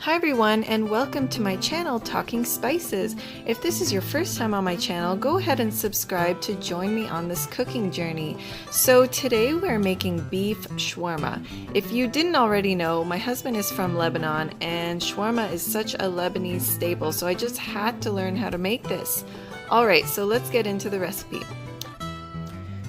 Hi everyone, and welcome to my channel Talking Spices. If this is your first time on my channel, go ahead and subscribe to join me on this cooking journey. So today we're making beef shawarma. If you didn't already know, my husband is from Lebanon and shawarma is such a Lebanese staple, so I just had to learn how to make this. Alright, so let's get into the recipe.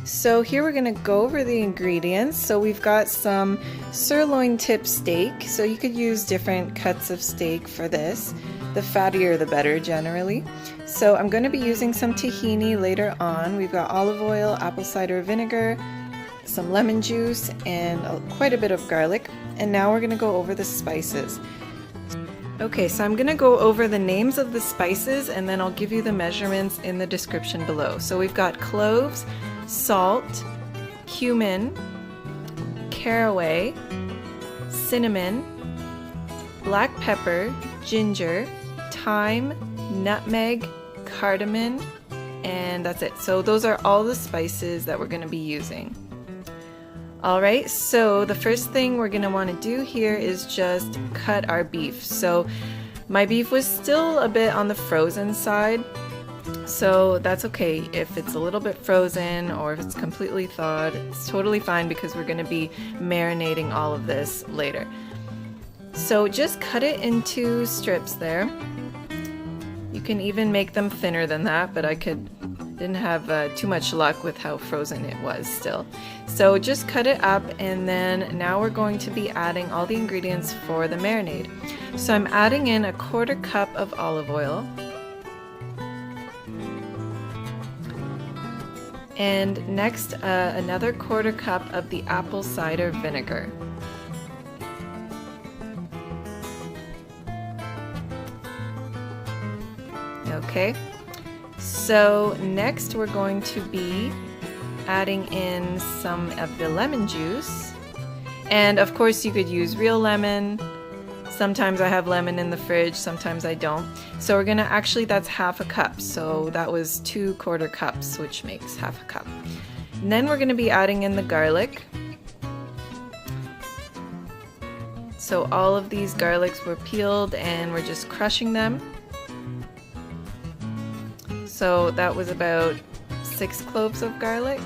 So here we're going to go over the ingredients. So we've got some sirloin tip steak, so you could use different cuts of steak for this. The fattier the better generally. So I'm going to be using some tahini later on. We've got olive oil, apple cider vinegar, some lemon juice, and quite a bit of garlic. And now we're going to go over the spices. Okay, so I'm going to go over the names of the spices and then I'll give you the measurements in the description below. So we've got cloves, salt, cumin, caraway, cinnamon, black pepper, ginger, thyme, nutmeg, cardamom, and that's it. So those are all the spices that we're going to be using. Alright, so the first thing we're going to want to do here is just cut our beef. So my beef was still a bit on the frozen side. So that's okay if it's a little bit frozen or if it's completely thawed. It's totally fine because we're going to be marinating all of this later. So just cut it into strips there. You can even make them thinner than that, but I didn't have too much luck with how frozen it was still. So just cut it up, and then now we're going to be adding all the ingredients for the marinade. So I'm adding in 1/4 cup of olive oil. And next, another 1/4 cup of the apple cider vinegar. Okay, so next we're going to be adding in some of the lemon juice. And of course you could use real lemon. Sometimes I have lemon in the fridge, sometimes I don't. So we're gonna that's 1/2 cup. So that was 2 1/4 cups, which makes 1/2 cup. And then we're gonna be adding in the garlic. So all of these garlics were peeled and we're just crushing them. So that was about 6 cloves of garlic.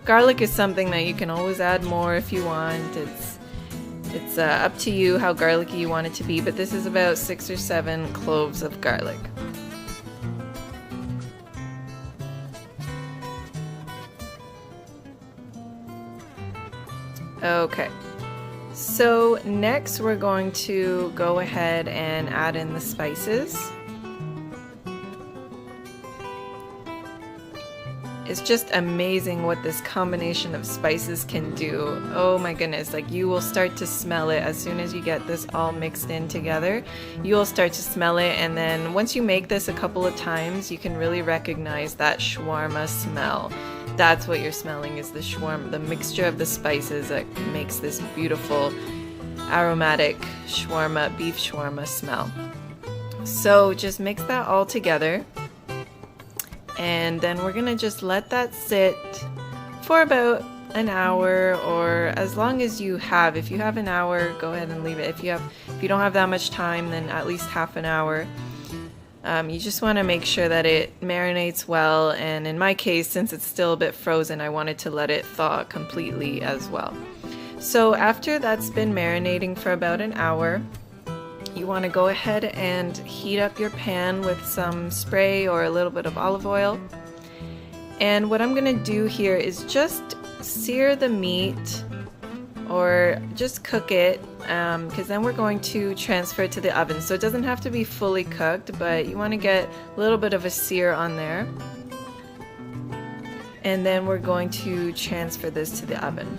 Garlic is something that you can always add more if you want. It's up to you how garlicky you want it to be, but this is about 6 or 7 cloves of garlic. Okay, so next we're going to go ahead and add in the spices. It's just amazing what this combination of spices can do. Oh my goodness, like you will start to smell it as soon as you get this all mixed in together. You will start to smell it, and then once you make this a couple of times, you can really recognize that shawarma smell. That's what you're smelling, is the shawarma, the mixture of the spices that makes this beautiful aromatic shawarma, beef shawarma smell. So just mix that all together. And then we're gonna just let that sit for about an hour, or as long as you have. If you have an hour, go ahead and leave it. If you don't have that much time, then at least 1/2 hour. You just want to make sure that it marinates well, and in my case, since it's still a bit frozen, I wanted to let it thaw completely as well. So after that's been marinating for about an hour, you want to go ahead and heat up your pan with some spray or a little bit of olive oil. And what I'm going to do here is just sear the meat, or just cook it, because then we're going to transfer it to the oven. So it doesn't have to be fully cooked, but you want to get a little bit of a sear on there. And then we're going to transfer this to the oven.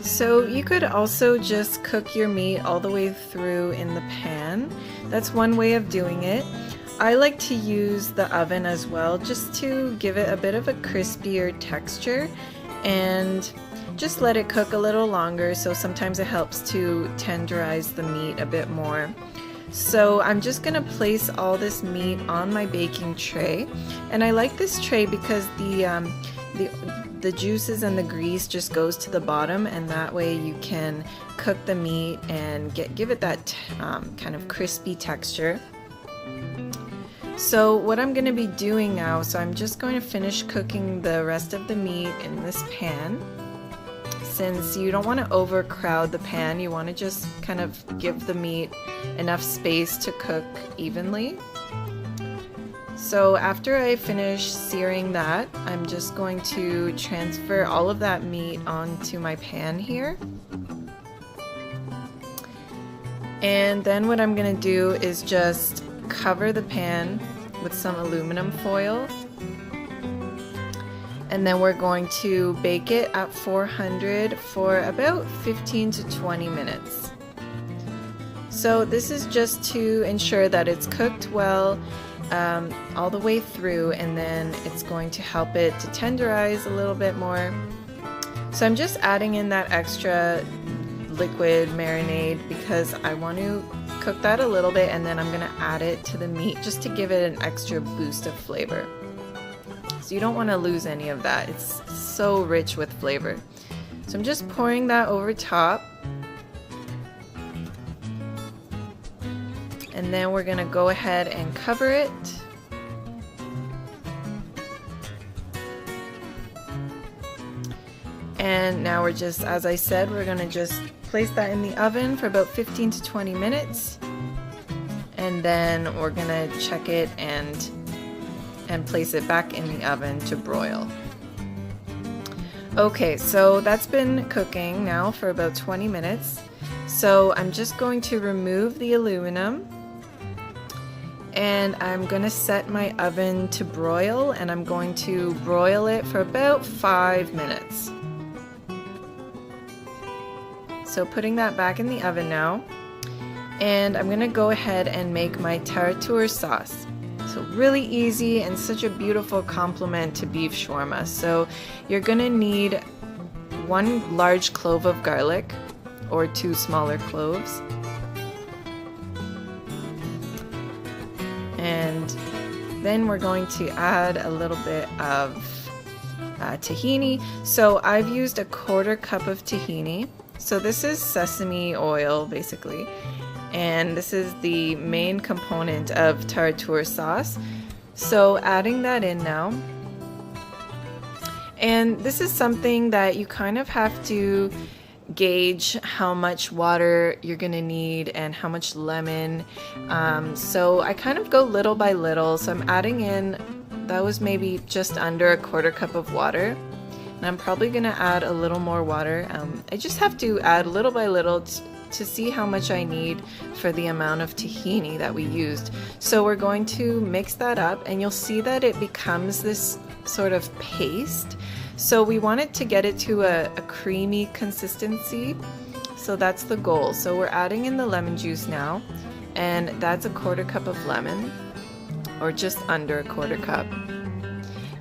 So you could also just cook your meat all the way through in the pan. That's one way of doing it. I like to use the oven as well, just to give it a bit of a crispier texture, and just let it cook a little longer. So sometimes it helps to tenderize the meat a bit more. So I'm just gonna place all this meat on my baking tray, and I like this tray because the juices and the grease just goes to the bottom, and that way you can cook the meat and give it that kind of crispy texture. So what I'm going to be doing now, so I'm just going to finish cooking the rest of the meat in this pan. Since you don't want to overcrowd the pan, you want to just kind of give the meat enough space to cook evenly. So after I finish searing that, I'm just going to transfer all of that meat onto my pan here. And then what I'm going to do is just cover the pan with some aluminum foil. And then we're going to bake it at 400 for about 15 to 20 minutes. So this is just to ensure that it's cooked well all the way through, and then it's going to help it to tenderize a little bit more. So I'm just adding in that extra liquid marinade because I want to cook that a little bit, and then I'm going to add it to the meat just to give it an extra boost of flavor. So you don't want to lose any of that. It's so rich with flavor. So I'm just pouring that over top. And then we're going to go ahead and cover it. And now we're just, as I said, we're going to just place that in the oven for about 15 to 20 minutes. And then we're going to check it and place it back in the oven to broil. Okay, so that's been cooking now for about 20 minutes. So I'm just going to remove the aluminum, and I'm going to set my oven to broil, and I'm going to broil it for about 5 minutes. So putting that back in the oven now, and I'm going to go ahead and make my Taratur sauce. So really easy and such a beautiful complement to beef shawarma. So you're going to need 1 large clove of garlic or 2 smaller cloves. And then we're going to add a little bit of tahini. So I've used a 1/4 cup of tahini. So this is sesame oil basically, and this is the main component of Taratur sauce. So adding that in now, and this is something that you kind of have to gauge how much water you're gonna need and how much lemon. So I kind of go little by little. So I'm adding in, that was maybe just under a 1/4 cup of water. And I'm probably gonna add a little more water. I just have to add little by little to see how much I need for the amount of tahini that we used. So we're going to mix that up, and you'll see that it becomes this sort of paste. So we wanted to get it to a creamy consistency. So that's the goal. So we're adding in the lemon juice now, and that's a 1/4 cup of lemon, or just under a 1/4 cup.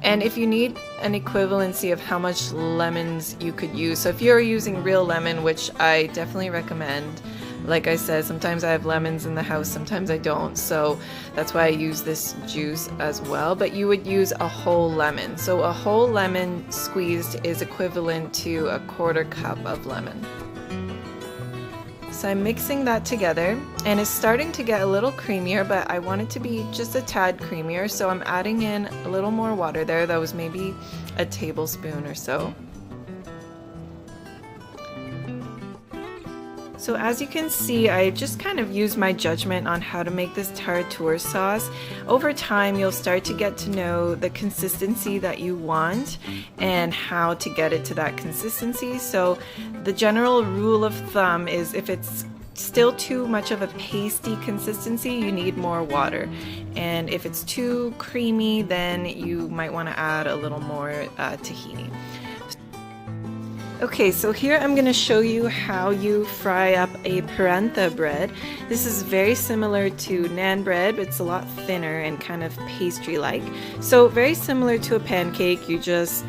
And if you need an equivalency of how much lemons you could use, so if you're using real lemon, which I definitely recommend, like I said, sometimes I have lemons in the house, sometimes I don't, so that's why I use this juice as well. But you would use a whole lemon. So a whole lemon squeezed is equivalent to a 1/4 cup of lemon. So I'm mixing that together, and it's starting to get a little creamier, but I want it to be just a tad creamier, so I'm adding in a little more water there. That was maybe a tablespoon or so. So as you can see, I just kind of used my judgment on how to make this Taratur sauce. Over time, you'll start to get to know the consistency that you want and how to get it to that consistency. So the general rule of thumb is if it's still too much of a pasty consistency, you need more water. And if it's too creamy, then you might want to add a little more tahini. Okay, so here I'm going to show you how you fry up a parantha bread. This is very similar to naan bread, but it's a lot thinner and kind of pastry-like. So very similar to a pancake, you just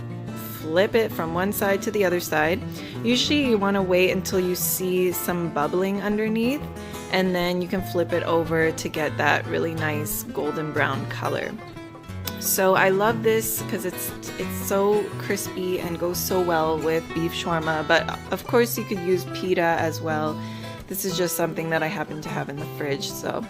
flip it from one side to the other side. Usually you want to wait until you see some bubbling underneath, and then you can flip it over to get that really nice golden brown color. So I love this because it's so crispy and goes so well with beef shawarma, but of course you could use pita as well. This is just something that I happen to have in the fridge. So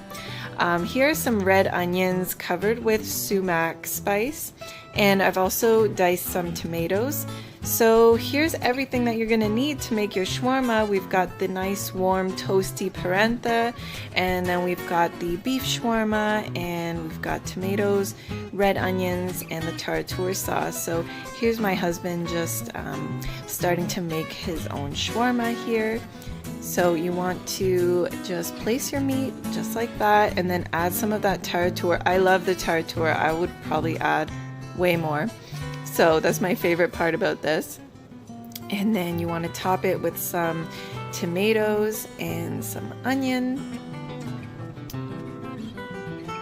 here are some red onions covered with sumac spice, and I've also diced some tomatoes. So here's everything that you're gonna need to make your shawarma. We've got the nice warm toasty parenta, and then we've got the beef shawarma, and we've got tomatoes, red onions, and the Taratur sauce. So here's my husband just starting to make his own shawarma here. So you want to just place your meat just like that, and then add some of that Taratur. I love the Taratur. I would probably add way more. So that's my favorite part about this. And then you want to top it with some tomatoes and some onion.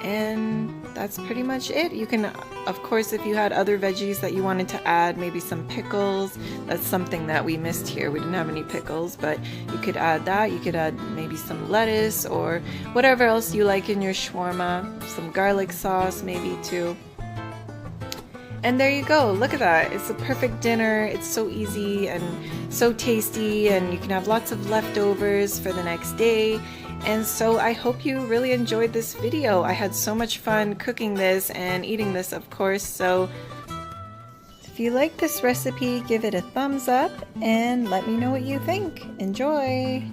And that's pretty much it. You can, of course, if you had other veggies that you wanted to add, maybe some pickles. That's something that we missed here. We didn't have any pickles, but you could add that. You could add maybe some lettuce or whatever else you like in your shawarma. Some garlic sauce maybe too. And there you go, look at that. It's a perfect dinner. It's so easy and so tasty, and you can have lots of leftovers for the next day. And so I hope you really enjoyed this video. I had so much fun cooking this and eating this, of course. So if you like this recipe, give it a thumbs up and let me know what you think. Enjoy!